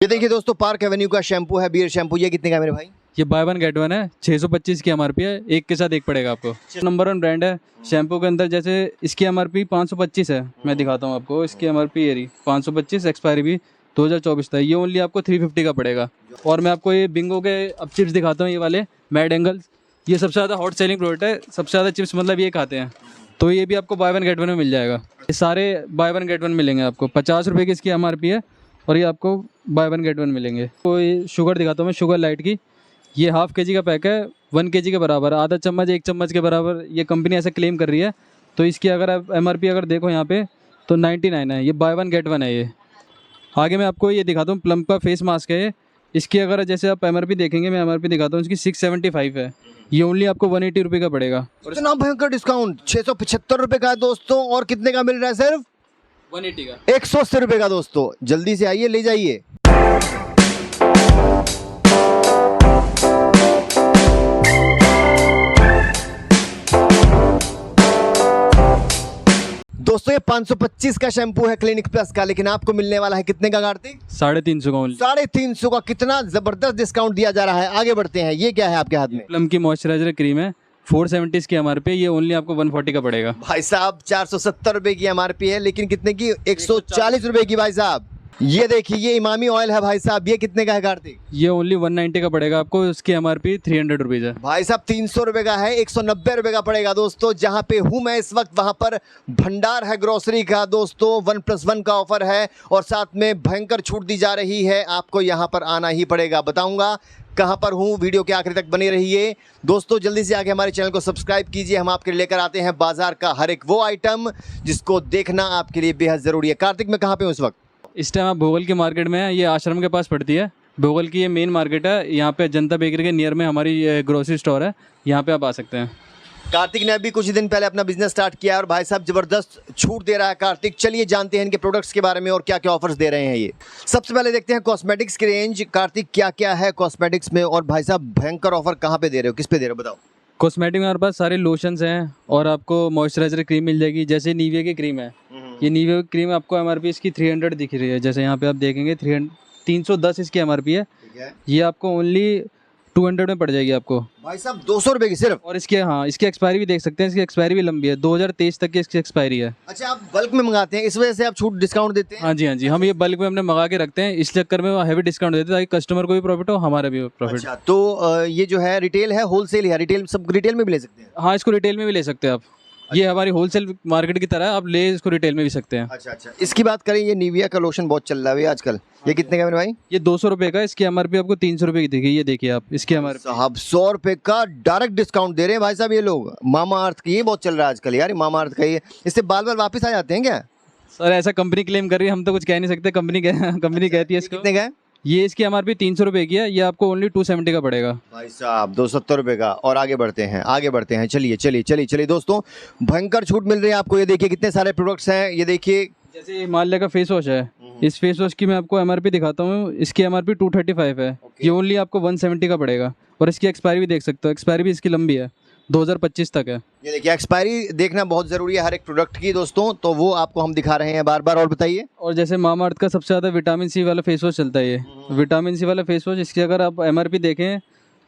ये देखिए दोस्तों, पार्क एवेन्यू का शैम्पू है, बियर शैम्पू। ये कितने का है मेरे भाई? ये बाय वन गेट वन है, 625 की एमआरपी है, एक के साथ एक पड़ेगा आपको। नंबर वन ब्रांड है शैम्पू के अंदर। जैसे इसकी एमआरपी 525 है, मैं दिखाता हूँ आपको। इसकी एमआरपी ये रही 525, एक्सपायरी भी 2024 था। ये ओनली आपको 350 का पड़ेगा। और मैं आपको ये बिंगो के अब चिप्स दिखाता हूँ, ये वाले मैड एंगल्स। ये सबसे ज़्यादा हॉट सेलिंग प्रोडक्ट है, सबसे ज़्यादा चिप्स मतलब ये खाते हैं, तो ये भी आपको बाय वन गेट वन में मिल जाएगा। ये सारे बाय वन गेट वन मिलेंगे आपको। 50 रुपये की इसकी एमआरपी है और ये आपको बाय वन गेट वन मिलेंगे। तो ये शुगर दिखाता हूँ मैं, शुगर लाइट की। ये हाफ के जी का पैक है, 1 kg के बराबर, आधा चम्मच 1 चम्मच के बराबर ये कंपनी ऐसे क्लेम कर रही है। तो इसकी अगर आप एमआरपी अगर देखो यहाँ पे तो 99 है। ये बाय वन गेट वन है ये। आगे मैं आपको ये दिखाता हूँ, प्लम का फेस मास्क है ये। इसकी अगर जैसे आप एमआरपी देखेंगे, मैं एमआरपी दिखाता हूँ, इसकी 675 है। ये ओनली आपको 180 रुपये का पड़ेगा। और इतना भयंकर डिस्काउंट 675 रुपए का है दोस्तों। और कितने का मिल रहा है? सिर्फ 180 का, 180 रुपए का दोस्तों। जल्दी से आइए, ले जाइए। दोस्तों ये 525 का शैम्पू है क्लिनिक प्लस का, लेकिन आपको मिलने वाला है कितने का कार्तिक? 350 का ओनली। 350 का। कितना जबरदस्त डिस्काउंट दिया जा रहा है। आगे बढ़ते हैं। ये क्या है आपके हाथ में? प्लम की मॉइस्चराइजर क्रीम है, 470 की एमआरपी है। ये ओनली आपको 140 का पड़ेगा। भाई साहब 470 रुपए की एमआरपी है, लेकिन कितने की? 140 रुपए की भाई साहब। ये देखिए, ये इमामी ऑयल है भाई साहब। ये कितने का है कार्तिक? ये ओनली 190 का पड़ेगा आपको। इसकी एमआरपी 300 रुपीज़ है। भाई साहब 300 रुपए का है, 190 रुपए का पड़ेगा दोस्तों। जहां पे हूं मैं इस वक्त, वहां पर भंडार है ग्रोसरी का दोस्तों। 1+1 का ऑफर है और साथ में भयंकर छूट दी जा रही है। आपको यहां पर आना ही पड़ेगा। बताऊंगा कहां पर हूं, वीडियो के आखिर तक बने रहिए दोस्तों। जल्दी से आके हमारे चैनल को सब्सक्राइब कीजिए। हम आपके लिए लेकर आते हैं बाजार का हर एक वो आइटम जिसको देखना आपके लिए बेहद जरूरी है। कार्तिक, मैं कहां पे हूं इस वक्त? इस टाइम आप भोगल की मार्केट में है। ये आश्रम के पास पड़ती है। भोगल की ये मेन मार्केट है। यहाँ पे जनता बेकरी के नियर में हमारी ग्रोसरी स्टोर है। यहाँ पे आप आ सकते हैं। कार्तिक ने अभी कुछ ही दिन पहले अपना बिजनेस स्टार्ट किया है और भाई साहब जबरदस्त छूट दे रहा है। कार्तिक, चलिए जानते हैं इनके प्रोडक्ट्स के बारे में और क्या क्या ऑफर्स दे रहे हैं ये। सबसे पहले देखते हैं कॉस्मेटिक्स की रेंज। कार्तिक, क्या क्या है कॉस्मेटिक्स में? और भाई साहब भयंकर ऑफर कहाँ पे दे रहे हो, किस पे दे रहे हो, बताओ। कॉस्मेटिक में हमारे पास सारे लोशंस हैं और आपको मॉइस्चराइजर क्रीम मिल जाएगी। जैसे नीविया की क्रीम है, ये नीविया की क्रीम आपको एमआरपी इसकी 300 दिख रही है। जैसे यहाँ पे आप देखेंगे 310 इसकी एमआरपी है। ये आपको ओनली 200 में पड़ जाएगी आपको। भाई साहब 200 रुपए की सिर्फ? और इसके इसकी एक्सपायरी भी देख सकते हैं। इसकी एक्सपायरी भी लंबी है, 2023 तक की इसकी एक्सपायरी है। अच्छा, आप बल्क में मंगाते हैं, इस वजह से आप छूट डिस्काउंट देते हैं? हाँ जी, हाँ जी। हम ये बल्क में हमने मंगा के रखते हैं, इस चक्कर में हैवी डिस्काउंट देते हैं ताकि कस्टमर को भी प्रॉफिट हो, हमारा भी प्रॉफिट। अच्छा, तो ये जो है रिटेल है, होलसेल है? रिटेल, सब रिटेल में भी ले सकते हैं? हाँ, इसको रिटेल में भी ले सकते हैं आप। ये हमारी होलसेल मार्केट की तरह है, आप ले इसको रिटेल में भी सकते हैं। अच्छा अच्छा। इसकी बात करें, ये निविया का लोशन बहुत चल रहा है आजकल। ये कितने का मेरे भाई? ये 200 रुपये का। इसकी एमआरपी आपको 300 रुपये की दिखेगी। ये देखिए आप, इसकी एमआरपी साहब 100 रुपए का डायरेक्ट डिस्काउंट दे रहे हैं भाई साहब ये लोग। मामा अर्थ की ये बहुत चल रहा है आजकल यार, मामा अर्थ का ये। इससे बाल बाल वापस आ जाते हैं क्या? सर ऐसा कंपनी क्लेम कर रही है, हम तो कुछ कह नहीं सकते। कंपनी कंपनी कहती है इसको। कितने का है? ये इसकी एमआरपी 300 रुपये की है। ये आपको ओनली 270 का पड़ेगा। भाई साहब 270 रुपए का। और आगे बढ़ते हैं, आगे बढ़ते हैं। चलिए चलिए चलिए चलिए दोस्तों, भयंकर छूट मिल रही है आपको। ये देखिए कितने सारे प्रोडक्ट्स हैं। ये देखिए, जैसे हिमालय का फेस वॉश है, इस फेस वॉश की मैं आपको एमआरपी दिखाता हूँ। इसकी एमआरपी 235 है। ये ओनली आपको 170 का पड़ेगा। और इसकी एक्सपायरी भी देख सकते हो, एक्सपायरी भी इसकी लंबी है, 2025 तक है। ये देखिए एक्सपायरी देखना बहुत ज़रूरी है हर एक प्रोडक्ट की दोस्तों, तो वो आपको हम दिखा रहे हैं बार बार। और बताइए। और जैसे मामा अर्थ का सबसे ज़्यादा विटामिन सी वाला फेस वॉश चलता है। ये विटामिन सी वाला फेस वॉश, इसकी अगर आप एमआरपी देखें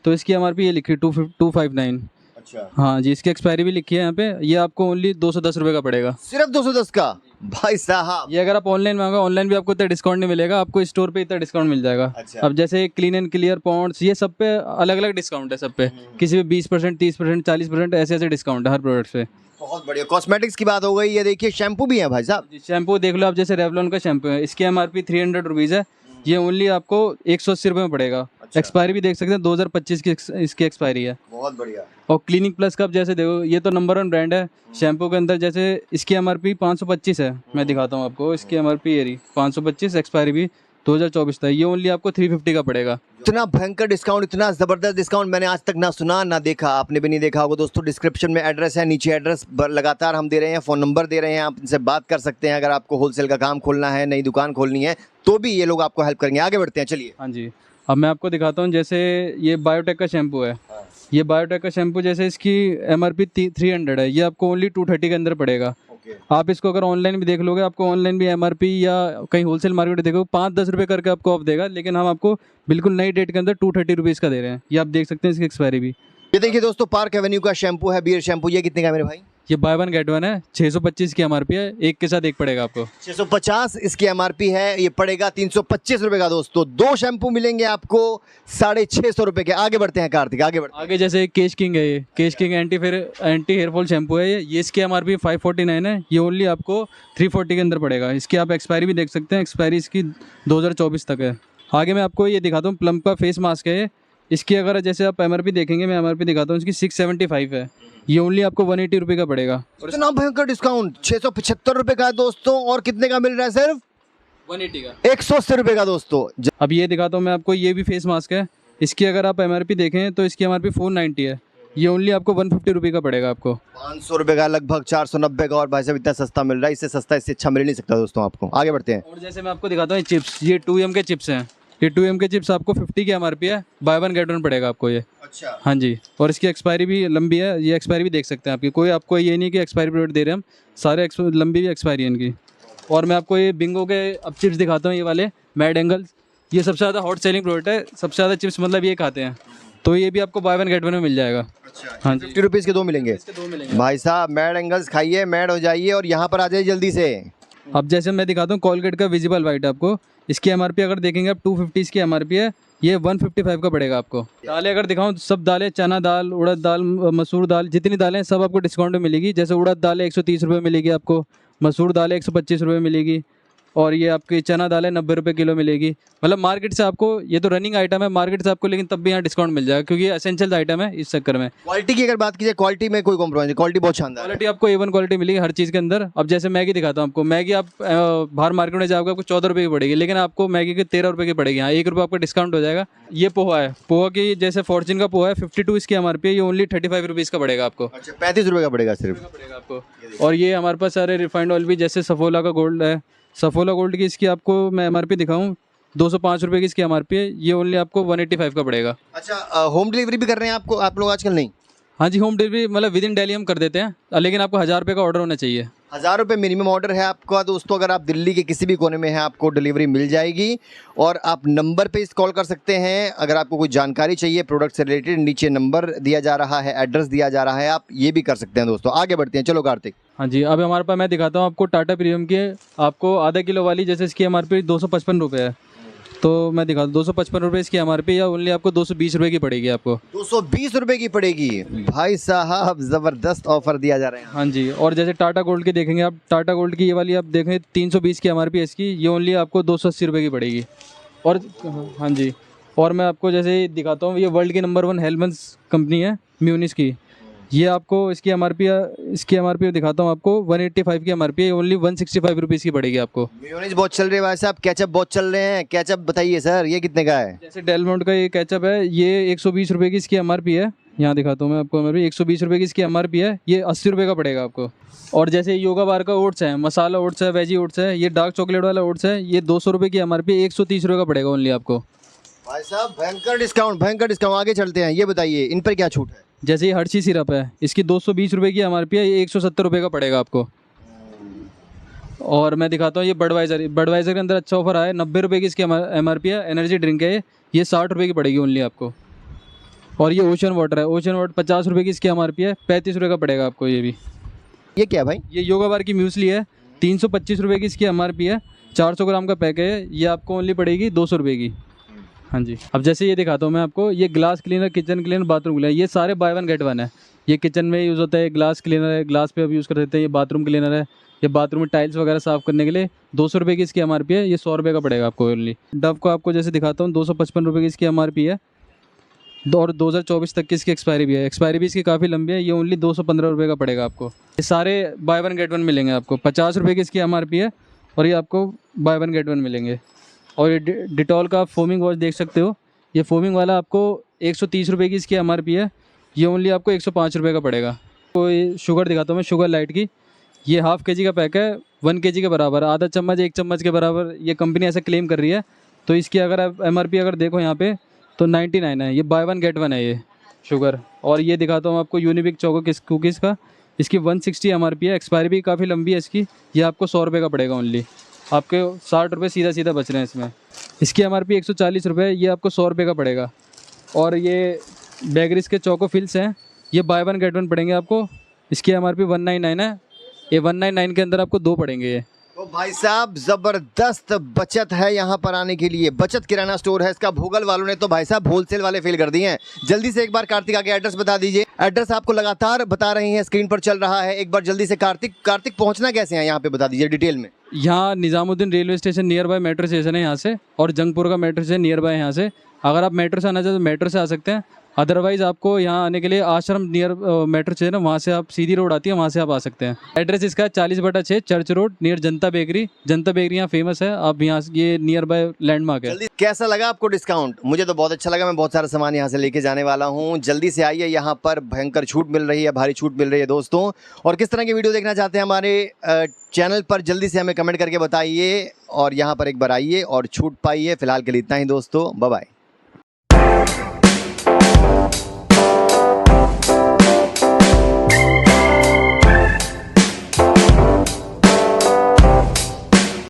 तो इसकी एमआरपी ये लिखी 259। अच्छा, हाँ जी, इसकी एक्सपायरी भी लिखी है यहाँ पे। ये आपको ओनली 210 रुपये का पड़ेगा। सिर्फ 210 का? भाई साहब ये अगर आप ऑनलाइन मांगो, ऑनलाइन भी आपको इतना डिस्काउंट नहीं मिलेगा, आपको स्टोर पे इतना डिस्काउंट मिल जाएगा। अच्छा। अब जैसे क्लीन एंड क्लियर पॉन्ड्स, ये सब पे अलग अलग डिस्काउंट है। सब पे किसी पे 20%, 30%, 40%, ऐसे ऐसे डिस्काउंट है हर प्रोडक्ट पे। बहुत बढ़िया। कॉस्मेटिक्स की बात हो गई। ये देखिए शैम्पू भी है भाई साहब। शैम्पू देख लो आप, जैसे रेवलॉन का शैम्पू है, इसकी एमआरपी 300 रुपीज़ है। ये ओनली आपको 180 रुपये में पड़ेगा। एक्सपायरी भी देख सकते हैं, 2025 की इसकी एक्सपायरी है। बहुत बढ़िया। और क्लिनिक प्लस का आप जैसे देखो, ये तो नंबर 1 ब्रांड है शैम्पू के अंदर। जैसे इसकी एमआरपी 525 है, मैं दिखाता हूँ आपको। इसकी एमआरपी ये रही 525, एक्सपायरी भी 2024 था। ये ओनली आपको 350 का पड़ेगा। इतना भयंकर डिस्काउंट, इतना ज़बरदस्त डिस्काउंट मैंने आज तक ना सुना ना देखा। आपने भी नहीं देखा होगा दोस्तों। डिस्क्रिप्शन में एड्रेस है, नीचे एड्रेस लगातार हम दे रहे हैं, फ़ोन नंबर दे रहे हैं, आप इनसे बात कर सकते हैं। अगर आपको होलसेल का काम खोलना है, नई दुकान खोलनी है, तो भी ये लोग आपको हेल्प करेंगे। आगे बढ़ते हैं, चलिए। हाँ जी, अब मैं आपको दिखाता हूँ। जैसे ये बायोटेक का शैम्पू है। ये बायोटेक का शैम्पू, जैसे इसकी एमआरपी 300 है, ये आपको ओनली 230 के अंदर पड़ेगा। आप इसको अगर ऑनलाइन भी देख लोगे, आपको ऑनलाइन भी एमआरपी या कहीं होलसेल मार्केट में देखो 5-10 रुपये करके आपको ऑफ देगा, लेकिन हम आपको बिल्कुल नई डेट के अंदर 230 रुपीज़ का दे रहे हैं। ये आप देख सकते हैं इसकी एक्सपायरी भी। ये देखिए दोस्तों, पार्क एवेन्यू का शैम्पू है, बियर शैम्पू। ये कितने का है मेरे भाई? ये बाय वन गेट वन है, 625 की एमआरपी है, एक के साथ एक पड़ेगा आपको। 650 इसकी एमआरपी है, ये पड़ेगा 325 रुपए का दोस्तों। 2 शैम्पू मिलेंगे आपको 650 रुपए के। आगे बढ़ते हैं कार्तिक, आगे बढ़ते हैं। आगे जैसे केश किंग है, ये Kesh King anti hair fall shampoo है। ये इसकी एमआरपी 549 है, ये ओनली आपको 340 के अंदर पड़ेगा। इसकी आप एक्सपायरी भी देख सकते हैं, एक्सपायरी इसकी 2024 तक है। आगे मैं आपको ये दिखाता हूँ, प्लम का फेस मास्क है ये। इसकी अगर जैसे आप एमआरपी देखेंगे, मैं एमआरपी दिखाता हूँ, इसकी 675 है, ये ओनली आपको 180 रुपये का पड़ेगा। और इतना भयंकर डिस्काउंट 675 रुपए का है दोस्तों। और कितने का मिल रहा है? सिर्फ 180 का, 180 रुपए का दोस्तों। अब ये दिखाता हूँ मैं आपको, ये भी फेस मास्क है। इसकी अगर आप एमआरपी देखें तो इसकी एमआरपी 490 है, ये ओनली आपको 150 रुपये का पड़ेगा आपको। 500 रुपए का, लगभग 490 का। और भाई साहब इतना सस्ता मिल रहा है, इससे सस्ता इससे अच्छा मिल नहीं सकता दोस्तों आपको। आगे बढ़ते हैं। और जैसे मैं आपको दिखाता हूँ चिप्स, ये 2M के चिप्स हैं। ये 2M के चिप्स आपको 50 की एमआरपी है, बाय वन गेट वन पड़ेगा आपको ये। अच्छा। हाँ जी, और इसकी एक्सपायरी भी लंबी है, ये एक्सपायरी भी देख सकते हैं आपकी। कोई आपको ये नहीं कि एक्सपायरी पीरियड दे रहे हैं हम, सारे लंबी भी एक्सपायरी है इनकी। और मैं आपको ये बिंगो के अब चिप्स दिखाता हूँ, ये वाले मैड एंगल्स, ये सबसे ज़्यादा हॉट सेलिंग प्रोडक्ट है। सबसे ज़्यादा चिप्स मतलब ये खाते हैं, तो ये भी आपको बाय वन गेट वन में मिल जाएगा। अच्छा, हाँ जी, 50 रुपीज़ के 2 मिलेंगे। इसके 2 मिलेंगे। भाई साहब मैड एंगल्स खाइए, मैड हो जाइए और यहाँ पर आ जाइए जल्दी से। अब जैसे मैं दिखाता हूँ कोलगेट का विजिबल वाइट आपको, इसकी एमआरपी अगर देखेंगे आप 250 की एमआरपी है, ये 155 का पड़ेगा आपको। दालें अगर दिखाऊं, सब दालें, चना दाल, उड़द दाल, मसूर दाल, जितनी दालें हैं सब आपको डिस्काउंट में मिलेगी। जैसे उड़द दाल 130 रुपये मिलेगी आपको, मसूर दाल 125 रुपये मिलेगी, और ये आपकी चना दाल 90 रुपये किलो मिलेगी। मतलब मार्केट से आपको, ये तो रनिंग आइटम है मार्केट से आपको, लेकिन तब भी यहाँ डिस्काउंट मिल जाएगा क्योंकि ये एसेंशियल आइटम है इस चक्कर में। क्वालिटी की अगर बात कीजिए, क्वालिटी में कोई कॉम्प्रोमाइज नहीं, क्वालिटी बहुत शानदार है। क्वालिटी आपको A1 क्वालिटी मिलेगी हर चीज़ के अंदर। अब जैसे मैगी दिखाता हूँ आपको, मैगी आप बाहर मार्केट में जाओगे आपको 14 रुपये की पड़ेगी, लेकिन आपको मैगी की 13 रुपये की पड़ेगी। यहाँ 1 रुपये आपका डिस्काउंट हो जाएगा। ये पोहा है, पोहा की जैसे फॉर्चून का पोहा है, 52 इसकी एमआरपी है, ये ओनली 35 रुपीज़ का पड़ेगा आपको। अच्छा, 35 रुपए का पड़ेगा सिर्फ। पड़ेगा आपको। और ये हमारे पास सारे रिफाइंड ऑयल भी, जैसे सफोला का गोल्ड है, सफोला गोल्ड की इसकी आपको मैं एमआरपी दिखाऊं, 205 रुपये की इसकी एमआरपी है, ये ओनली आपको 185 का पड़ेगा। अच्छा, होम डिलीवरी भी कर रहे हैं आप लोग आजकल? नहीं। हाँ जी, होम डिलीवरी मतलब विद इन दिल्ली हम कर देते हैं, लेकिन आपको 1000 रुपये का ऑर्डर होना चाहिए। 1000 रुपये मिनिमम ऑर्डर है आपका दोस्तों। अगर आप दिल्ली के किसी भी कोने में हैं, आपको डिलीवरी मिल जाएगी। और आप नंबर पे इस कॉल कर सकते हैं अगर आपको कोई जानकारी चाहिए प्रोडक्ट से रिलेटेड। नीचे नंबर दिया जा रहा है, एड्रेस दिया जा रहा है, आप ये भी कर सकते हैं दोस्तों। आगे बढ़ते हैं, चलो कार्तिक। हाँ जी, अब हमारे पास मैं दिखाता हूँ आपको टाटा प्रीमियम की, आपको आधा किलो वाली, जैसे इसकी एमआरपी 255 रुपये है, तो मैं दिखा दूँ 255 रुपये इसकी एमआरपी, या ओनली आपको 220 रुपये की पड़ेगी आपको। 220 रुपए की पड़ेगी। भाई साहब ज़बरदस्त ऑफर दिया जा रहा है। हाँ जी, और जैसे टाटा गोल्ड की देखेंगे आप, टाटा गोल्ड की ये वाली आप देखें 320 की एमआरपी है इसकी, ये ओनली आपको 280 रुपये की पड़ेगी। और हाँ जी, और मैं आपको जैसे दिखाता हूँ, ये वर्ल्ड की नंबर 1 हेलमेंस कंपनी है म्यूनिस की, ये आपको इसकी एमआरपी दिखाता हूँ आपको, 185 की एमआरपी है, ओनली 165 रुपीज़ की पड़ेगी आपको। मेयोनीज बहुत चल रहे हैं भाई साहब, केचप बहुत चल रहे हैं। केचप बताइए सर, ये कितने का है? जैसे डेलमोंट का ये केचप है, ये 120 रुपये की इसकी एमआरपी है। यहाँ दिखाता हूँ मैं आपको, एमआरपी 120 रुपये की इसकी एमआरपी है, ये 80 रुपये का पड़ेगा आपको। और जैसे योगा बार का ओट्स है, मसाला ओट्स है, वेजी ओट्स है, ये डार्क चॉकलेट वाला ओट्स है, ये 200 रुपये की एमआरपी, 130 रुपये का पड़ेगा ओनली आपको। भाई साहब भयंकर डिस्काउंट, भयंकर डिस्काउंट। आगे चलते हैं, ये बताइए इन पर क्या छूट है? जैसे ये हर्षी सिरप है, इसकी 220 रुपये की एमआरपी है, ये 170 रुपये का पड़ेगा आपको। और मैं दिखाता हूँ ये बडवाइजर के अंदर अच्छा ऑफर आया है, 90 रुपये की इसकी एमआरपी है, एनर्जी ड्रिंक है ये 60 रुपये की पड़ेगी ओनली आपको। और ये ओशन वाटर है, ओशन वाटर 50 रुपये की इसकी एमआरपी है, 35 रुपये का पड़ेगा आपको ये भी। ये क्या भाई? ये योगा बार की म्यूसली है, 325 रुपये की इसकी एमआरपी है, 400 ग्राम का पैक है, ये आपको ओनली पड़ेगी 200 रुपये की। हाँ जी, अब जैसे ये दिखाता हूँ मैं आपको, ये glass cleaner, kitchen cleaner, bathroom cleaner, ये सारे बाय वन गेट वन है। ये किचन में यूज़ होता है, ग्लास क्लीनर है, ग्लास पे अब यूज़ कर देते हैं। ये बाथरूम क्लीनर है, ये बाथरूम में टाइल्स वगैरह साफ़ करने के लिए 200 रुपये की इसकी एमआरपी है, ये 100 रुपये का पड़ेगा आपको ओनली। डव को आपको जैसे दिखाता हूँ, 255 रुपये की इसकी एमआरपी है, और 2024 तक की इसकी एक्सपायरी भी है। एक्सपायरी भी इसकी काफ़ी लंबी है, ये ओनली 215 रुपये का पड़ेगा आपको। ये सारे बाय वन गेट वन मिलेंगे आपको। 50 रुपये की इसकी एमआरपी है, और ये आपको बाय वन गेट वन मिलेंगे। और ये डिटॉल का फोमिंग वॉश देख सकते हो, ये फोमिंग वाला आपको 130 रुपये की इसकी एमआरपी है, ये ओनली आपको 105 रुपये का पड़ेगा। तो ये शुगर दिखाता हूँ मैं, शुगर लाइट की, ये हाफ़ के जी का पैक है, 1 kg के बराबर, आधा चम्मच 1 चम्मच के बराबर ये कंपनी ऐसा क्लेम कर रही है। तो इसकी अगर आप एमआरपी अगर देखो यहाँ पे तो 99 है, ये बाय वन गेट वन है ये शुगर। और ये दिखाता हूँ आपको यूनिबिक चोको कुकीज़ का, इसकी 160 MRP है, एक्सपायरी भी काफ़ी लंबी है इसकी। ये आपको 100 रुपये का पड़ेगा ओनली, आपके 60 रुपये सीधा सीधा बच रहे हैं इसमें। इसकी MRP 140 रुपये है, ये आपको 100 रुपये का पड़ेगा। और ये बेगरिस के चोको फिल्स हैं, ये बाय वन गेट वन पड़ेंगे आपको। इसकी MRP 199 है, ये 199 के अंदर आपको 2 पड़ेंगे ये। तो भाई साहब ज़बरदस्त बचत है यहाँ पर आने के लिए। बचत किराना स्टोर है इसका। भोगल वालों ने तो भाई साहब होलसेल वाले फेल कर दिए हैं। जल्दी से एक बार कार्तिक आके एड्रेस बता दीजिए। एड्रेस आपको लगातार बता रहे हैं, स्क्रीन पर चल रहा है। एक बार जल्दी से कार्तिक पहुँचना कैसे है यहाँ पे बता दीजिए डिटेल में। यहाँ Nizamuddin railway station near by metro station है यहाँ से, और जंगपुर का मेट्रो स्टेशन नियर बाय यहाँ से। अगर आप मेट्रो से आना चाहते तो मेट्रो से आ सकते हैं, अदरवाइज़ आपको यहाँ आने के लिए आश्रम नियर मेट्रो स्टेशन है, वहाँ से आप सीधी रोड आती है, वहाँ से आप आ सकते हैं। एड्रेस इसका 40/6 चर्च रोड नियर जनता बेकरी। जनता बेकरी यहाँ फेमस है, आप यहाँ ये नियर बाय लैंडमार्क है। कैसा लगा आपको डिस्काउंट? मुझे तो बहुत अच्छा लगा। मैं बहुत सारा सामान यहाँ से लेके जाने वाला हूँ। जल्दी से आइए, यहाँ पर भयंकर छूट मिल रही है, भारी छूट मिल रही है दोस्तों। और किस तरह की वीडियो देखना चाहते हैं हमारे चैनल पर, जल्दी से हमें कमेंट करके बताइए। और यहाँ पर एक बार आइए और छूट पाइए। फिलहाल के लिए इतना ही दोस्तों, बाय बाय।